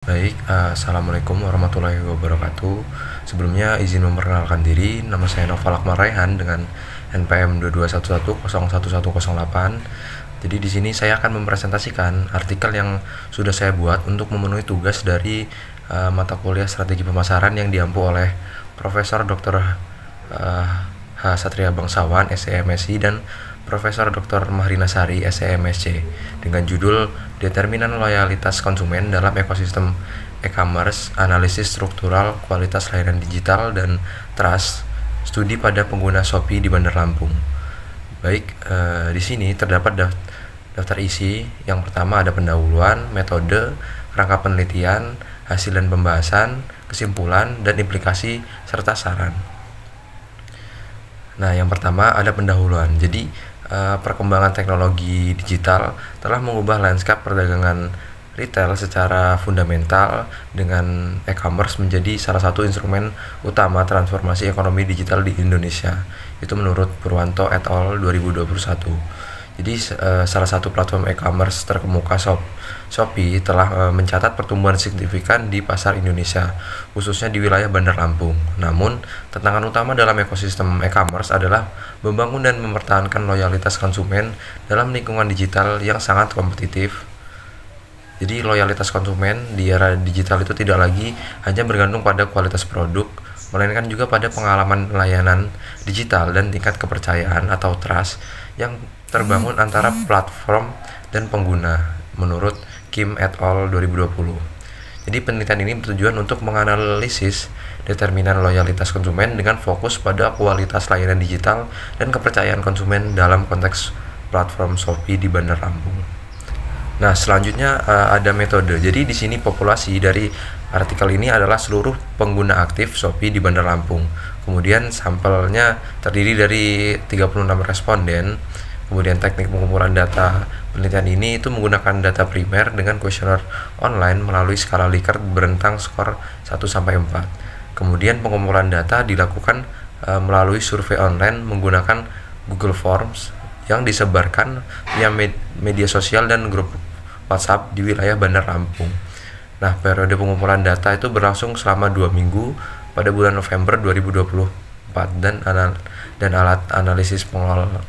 Baik, Assalamualaikum warahmatullahi wabarakatuh. Sebelumnya izin memperkenalkan diri, nama saya Noval Akmal Raihan dengan NPM 2211011108. Jadi di sini saya akan mempresentasikan artikel yang sudah saya buat untuk memenuhi tugas dari mata kuliah Strategi Pemasaran yang diampu oleh Profesor Dr. H. Satria Bangsawan, SEMSI, dan Profesor Dr. Mahrina Sari, SEMSC, dengan judul Determinan Loyalitas Konsumen dalam Ekosistem E-commerce, Analisis Struktural Kualitas Layanan Digital dan Trust, Studi pada Pengguna Shopee di Bandar Lampung. Baik, di sini terdapat daftar isi. Yang pertama ada pendahuluan, metode, rangka penelitian, hasil dan pembahasan, kesimpulan, dan implikasi, serta saran. Nah, yang pertama ada pendahuluan. Jadi, perkembangan teknologi digital telah mengubah lanskap perdagangan retail secara fundamental, dengan e-commerce menjadi salah satu instrumen utama transformasi ekonomi digital di Indonesia. Itu menurut Purwanto et al. 2021. Jadi salah satu platform e-commerce terkemuka Shopee telah mencatat pertumbuhan signifikan di pasar Indonesia, khususnya di wilayah Bandar Lampung. Namun, tantangan utama dalam ekosistem e-commerce adalah membangun dan mempertahankan loyalitas konsumen dalam lingkungan digital yang sangat kompetitif. Jadi loyalitas konsumen di era digital itu tidak lagi hanya bergantung pada kualitas produk, melainkan juga pada pengalaman layanan digital dan tingkat kepercayaan atau trust yang terbangun antara platform dan pengguna, menurut Kim et al. 2020. Jadi penelitian ini bertujuan untuk menganalisis determinan loyalitas konsumen dengan fokus pada kualitas layanan digital dan kepercayaan konsumen dalam konteks platform Shopee di Bandar Lampung. Nah, selanjutnya ada metode. Jadi di sini populasi dari artikel ini adalah seluruh pengguna aktif Shopee di Bandar Lampung. Kemudian sampelnya terdiri dari 36 responden. Kemudian teknik pengumpulan data penelitian ini itu menggunakan data primer dengan kuesioner online melalui skala Likert berentang skor 1-4. Kemudian pengumpulan data dilakukan melalui survei online menggunakan Google Forms yang disebarkan via media sosial dan grup WhatsApp di wilayah Bandar Lampung. Nah, periode pengumpulan data itu berlangsung selama 2 minggu pada bulan November 2024, dan alat analisis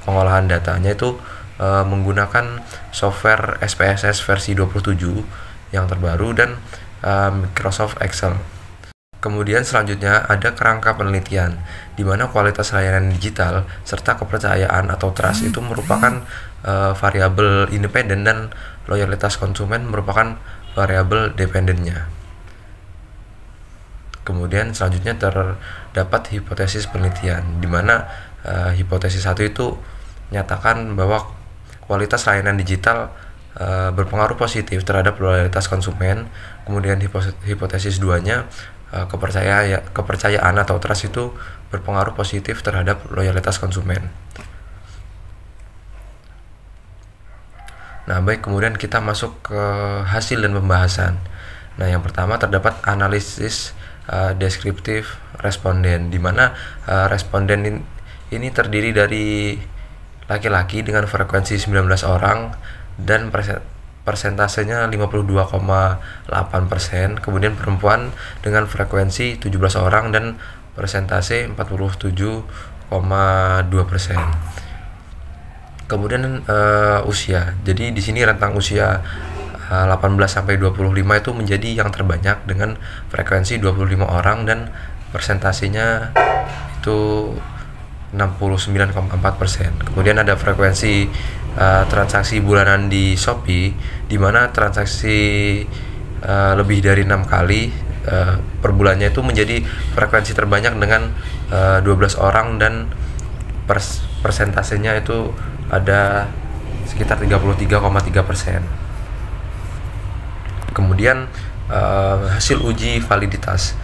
pengolahan datanya itu menggunakan software SPSS versi 27 yang terbaru dan Microsoft Excel. Kemudian selanjutnya ada kerangka penelitian, di mana kualitas layanan digital serta kepercayaan atau trust itu merupakan variabel independen dan loyalitas konsumen merupakan variabel dependennya. Kemudian selanjutnya terdapat hipotesis penelitian, di mana hipotesis 1 itu menyatakan bahwa kualitas layanan digital berpengaruh positif terhadap loyalitas konsumen. Kemudian hipotesis 2-nya kepercayaan atau trust itu berpengaruh positif terhadap loyalitas konsumen. Nah, baik, kemudian kita masuk ke hasil dan pembahasan. Nah, yang pertama terdapat analisis deskriptif responden, di mana responden ini terdiri dari laki-laki dengan frekuensi 19 orang dan persentasenya 52,8%, kemudian perempuan dengan frekuensi 17 orang dan persentase 47,2%. Kemudian usia. Jadi di sini rentang usia 18 sampai 25 itu menjadi yang terbanyak dengan frekuensi 25 orang dan persentasenya itu 69,4%. Kemudian ada frekuensi transaksi bulanan di Shopee, di mana transaksi lebih dari 6 kali per bulannya itu menjadi frekuensi terbanyak dengan 12 orang dan persentasenya itu ada sekitar 33,3%. Kemudian hasil uji validitas.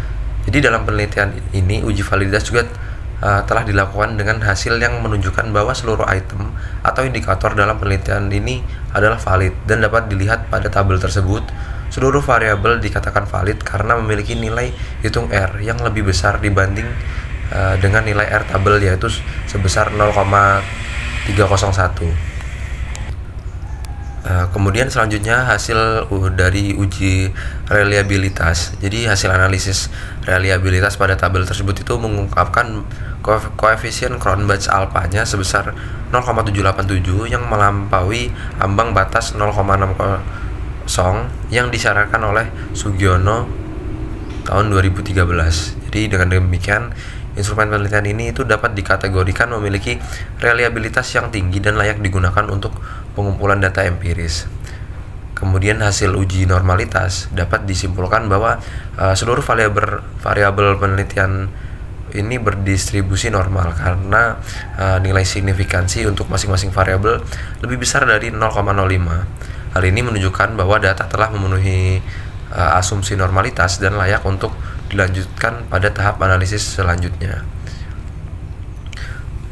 Jadi dalam penelitian ini uji validitas juga telah dilakukan dengan hasil yang menunjukkan bahwa seluruh item atau indikator dalam penelitian ini adalah valid dan dapat dilihat pada tabel tersebut. Seluruh variabel dikatakan valid karena memiliki nilai hitung R yang lebih besar dibanding dengan nilai R tabel, yaitu sebesar 0,301. Kemudian selanjutnya hasil dari uji reliabilitas. Jadi hasil analisis reliabilitas pada tabel tersebut itu mengungkapkan koefisien Cronbach alpha-nya sebesar 0,787 yang melampaui ambang batas 0,60 yang disyaratkan oleh Sugiono tahun 2013. Jadi dengan demikian instrumen penelitian ini itu dapat dikategorikan memiliki reliabilitas yang tinggi dan layak digunakan untuk pengumpulan data empiris. Kemudian hasil uji normalitas dapat disimpulkan bahwa seluruh variabel penelitian ini berdistribusi normal karena nilai signifikansi untuk masing-masing variabel lebih besar dari 0,05. Hal ini menunjukkan bahwa data telah memenuhi asumsi normalitas dan layak untuk dilanjutkan pada tahap analisis selanjutnya.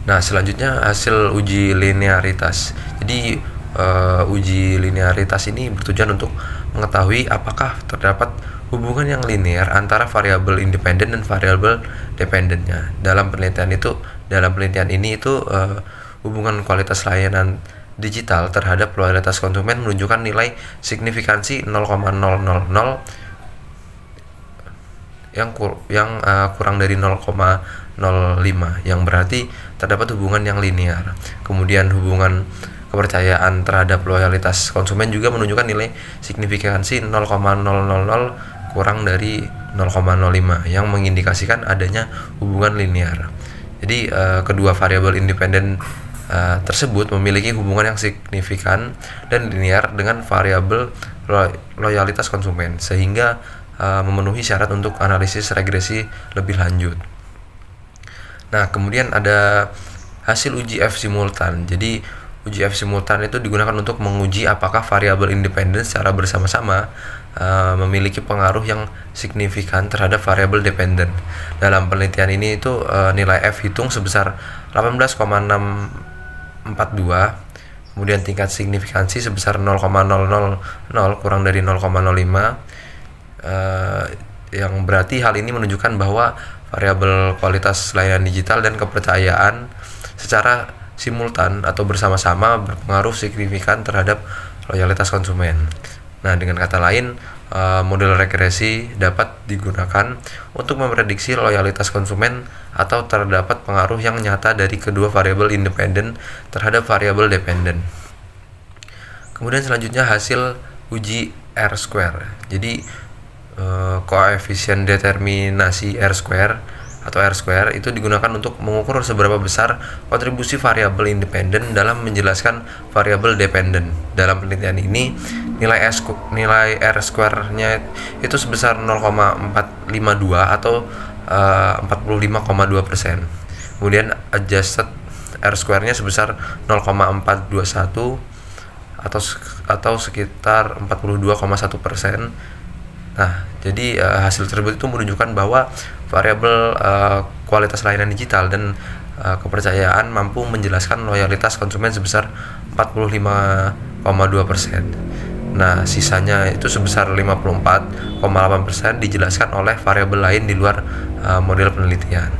Nah, selanjutnya hasil uji linearitas. Jadi uji linearitas ini bertujuan untuk mengetahui apakah terdapat hubungan yang linear antara variabel independen dan variabel dependennya. Dalam penelitian ini hubungan kualitas layanan digital terhadap loyalitas konsumen menunjukkan nilai signifikansi 0,000 yang kurang dari 0,05 yang berarti terdapat hubungan yang linear. Kemudian hubungan kepercayaan terhadap loyalitas konsumen juga menunjukkan nilai signifikansi 0,000 kurang dari 0,05 yang mengindikasikan adanya hubungan linear. Jadi kedua variabel independen tersebut memiliki hubungan yang signifikan dan linear dengan variabel loyalitas konsumen sehingga memenuhi syarat untuk analisis regresi lebih lanjut. Nah, kemudian ada hasil uji F simultan. Jadi uji F simultan itu digunakan untuk menguji apakah variabel independen secara bersama-sama memiliki pengaruh yang signifikan terhadap variabel dependen. Dalam penelitian ini nilai F hitung sebesar 18,642, kemudian tingkat signifikansi sebesar 0,000 kurang dari 0,05, yang berarti hal ini menunjukkan bahwa variabel kualitas layanan digital dan kepercayaan secara simultan atau bersama-sama berpengaruh signifikan terhadap loyalitas konsumen. Nah, dengan kata lain, model regresi dapat digunakan untuk memprediksi loyalitas konsumen atau terdapat pengaruh yang nyata dari kedua variabel independen terhadap variabel dependen. Kemudian selanjutnya hasil uji R-square. Jadi koefisien determinasi R-square itu digunakan untuk mengukur seberapa besar kontribusi variabel independen dalam menjelaskan variabel dependen. Dalam penelitian ini, nilai R-square-nya itu sebesar 0,452 atau 45,2%. Kemudian adjusted R-square-nya sebesar 0,421 atau sekitar 42,1%. Nah, jadi hasil tersebut itu menunjukkan bahwa variabel kualitas layanan digital dan kepercayaan mampu menjelaskan loyalitas konsumen sebesar 45,2%. Nah, sisanya itu sebesar 54,8% dijelaskan oleh variabel lain di luar model penelitian.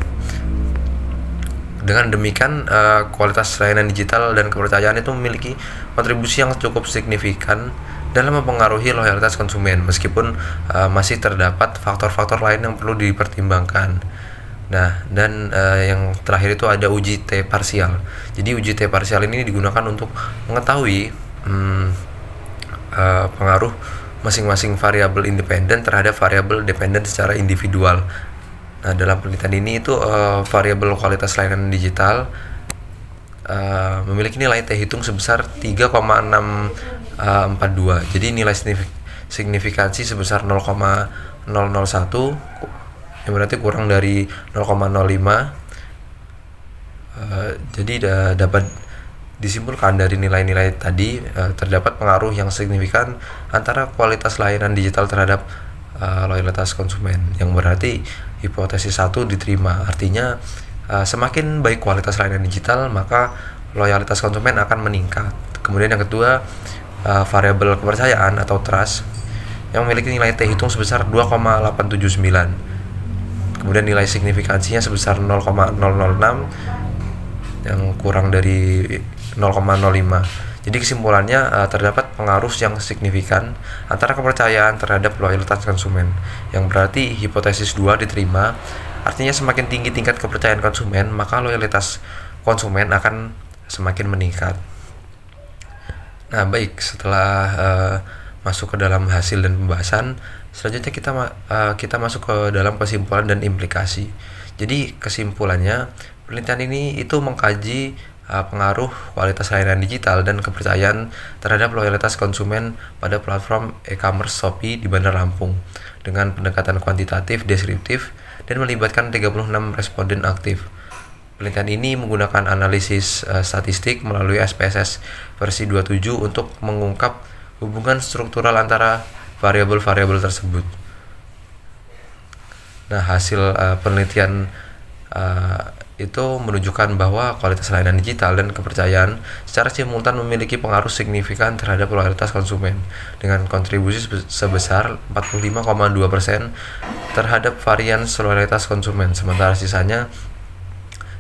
Dengan demikian, kualitas layanan digital dan kepercayaan itu memiliki kontribusi yang cukup signifikan dalam mempengaruhi loyalitas konsumen, meskipun masih terdapat faktor-faktor lain yang perlu dipertimbangkan. Nah, dan yang terakhir itu ada uji T parsial. Jadi uji T parsial ini digunakan untuk mengetahui pengaruh masing-masing variabel independen terhadap variabel dependen secara individual. Nah, dalam penelitian ini variabel kualitas layanan digital memiliki nilai T hitung sebesar 3,642. Jadi nilai signifikansi sebesar 0,001 yang berarti kurang dari 0,05. Jadi dapat disimpulkan dari nilai-nilai tadi terdapat pengaruh yang signifikan antara kualitas layanan digital terhadap loyalitas konsumen, yang berarti hipotesis 1 diterima. Artinya semakin baik kualitas layanan digital, maka loyalitas konsumen akan meningkat. Kemudian yang kedua, variabel kepercayaan atau trust yang memiliki nilai T hitung sebesar 2,879. Kemudian nilai signifikansinya sebesar 0,006 yang kurang dari 0,05. Jadi kesimpulannya terdapat pengaruh yang signifikan antara kepercayaan terhadap loyalitas konsumen, yang berarti hipotesis 2 diterima. Artinya semakin tinggi tingkat kepercayaan konsumen, maka loyalitas konsumen akan semakin meningkat. Nah, baik, setelah masuk ke dalam hasil dan pembahasan, selanjutnya kita masuk ke dalam kesimpulan dan implikasi. Jadi kesimpulannya, penelitian ini itu mengkaji pengaruh kualitas layanan digital dan kepercayaan terhadap loyalitas konsumen pada platform e-commerce Shopee di Bandar Lampung dengan pendekatan kuantitatif, deskriptif, dan melibatkan 36 responden aktif. Penelitian ini menggunakan analisis statistik melalui SPSS versi 27 untuk mengungkap hubungan struktural antara variabel-variabel tersebut. Nah, hasil penelitian itu menunjukkan bahwa kualitas layanan digital dan kepercayaan secara simultan memiliki pengaruh signifikan terhadap loyalitas konsumen dengan kontribusi sebesar 45,2% terhadap varian loyalitas konsumen, sementara sisanya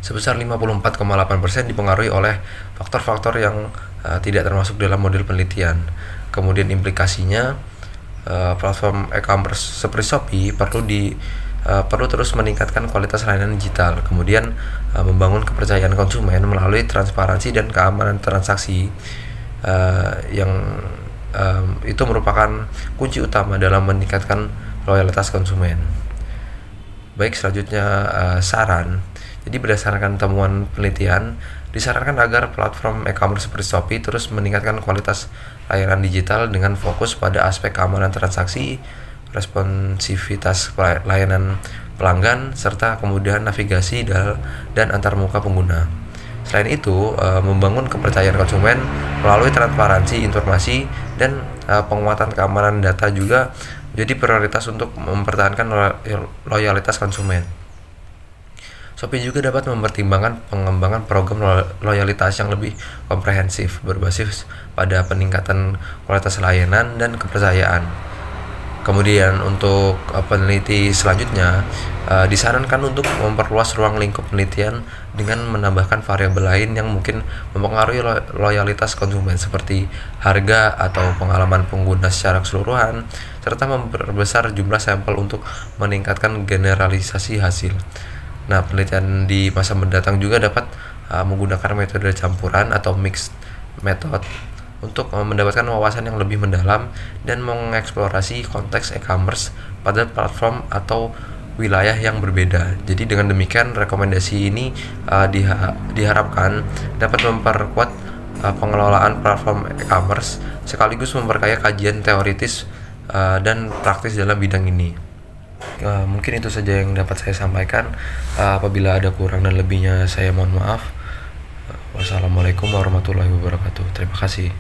sebesar 54,8% dipengaruhi oleh faktor-faktor yang tidak termasuk dalam model penelitian. Kemudian implikasinya, platform e-commerce seperti Shopee perlu terus meningkatkan kualitas layanan digital, kemudian membangun kepercayaan konsumen melalui transparansi dan keamanan transaksi yang itu merupakan kunci utama dalam meningkatkan loyalitas konsumen. Baik, selanjutnya saran. Jadi berdasarkan temuan penelitian, disarankan agar platform e-commerce seperti Shopee terus meningkatkan kualitas layanan digital dengan fokus pada aspek keamanan transaksi, responsivitas layanan pelanggan, serta kemudahan navigasi dan antarmuka pengguna. Selain itu, membangun kepercayaan konsumen melalui transparansi informasi dan penguatan keamanan data juga menjadi prioritas untuk mempertahankan loyalitas konsumen. Shopee juga dapat mempertimbangkan pengembangan program loyalitas yang lebih komprehensif berbasis pada peningkatan kualitas layanan dan kepercayaan. Kemudian untuk peneliti selanjutnya disarankan untuk memperluas ruang lingkup penelitian dengan menambahkan variabel lain yang mungkin mempengaruhi loyalitas konsumen seperti harga atau pengalaman pengguna secara keseluruhan, serta memperbesar jumlah sampel untuk meningkatkan generalisasi hasil. Nah, penelitian di masa mendatang juga dapat menggunakan metode campuran atau mixed method untuk mendapatkan wawasan yang lebih mendalam dan mengeksplorasi konteks e-commerce pada platform atau wilayah yang berbeda. Jadi dengan demikian rekomendasi ini diharapkan dapat memperkuat pengelolaan platform e-commerce sekaligus memperkaya kajian teoritis dan praktis dalam bidang ini. Mungkin itu saja yang dapat saya sampaikan. Apabila ada kurang dan lebihnya saya mohon maaf. Wassalamualaikum warahmatullahi wabarakatuh. Terima kasih.